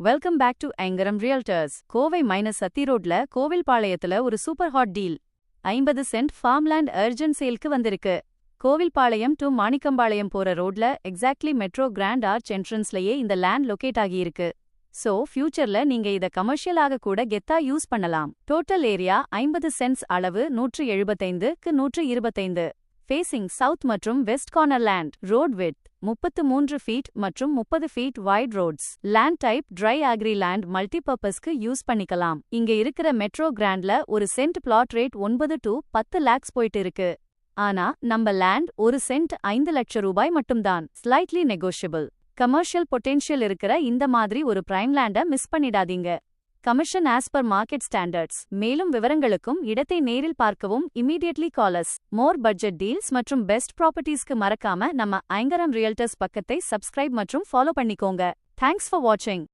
Welcome back to Aingaram realtors. Kovai minus Sathy ரோட்ல கோவில்பாளையத்துல ஒரு super hot deal. 50 cent farmland urgent சேல்க்கு வந்திருக்கு. கோவில்பாளையம் டு மாணிக்கம்பாளையம் போற ரோட்ல எக்ஸாக்ட்லி மெட்ரோ கிராண்ட் ஆர்ச் என்ட்ரன்ஸ்லயே இந்த லேண்ட் லொகேட் ஆகியிருக்கு. சோ ஃபியூச்சர்ல நீங்க இத கமர்ஷியலாக கூட கெத்தா யூஸ் பண்ணலாம். டோட்டல் ஏரியா 50 சென்ட்ஸ், அளவு 175க்கு 125. ஃபேசிங் சவுத் மற்றும் west corner land. Road width 33 feet மற்றும் 30 feet wide roads. Land type dry agri land, மல்டிபர்பஸ்க்கு யூஸ் பண்ணிக்கலாம். இங்க இருக்கிற மெட்ரோ கிராண்ட்ல ஒரு cent plot rate 9 to 10 lakhs போயிட்டு இருக்கு. ஆனா நம்ம லேண்ட் ஒரு சென்ட் 5 லட்சம் ரூபாய் மட்டும்தான். Slightly negotiable. கமர்ஷியல் பொட்டென்ஷியல் இருக்கிற இந்த மாதிரி ஒரு பிரைம் லேண்ட மிஸ் பண்ணிடாதீங்க. Commission as per market standards. மேலும் விவரங்களுக்கும் இடத்தை நேரில் பார்க்கவும் இமீடியட்லி கால் அஸ். மோர் பட்ஜெட் டீல்ஸ் மற்றும் பெஸ்ட் ப்ராப்பர்ட்டிஸ்க்கு மறக்காம நம்ம ஐங்கரம் ரியல்டர்ஸ் பக்கத்தை சப்ஸ்கிரைப் மற்றும் ஃபாலோ பண்ணிக்கோங்க. தேங்க்ஸ் ஃபார் வாட்சிங்.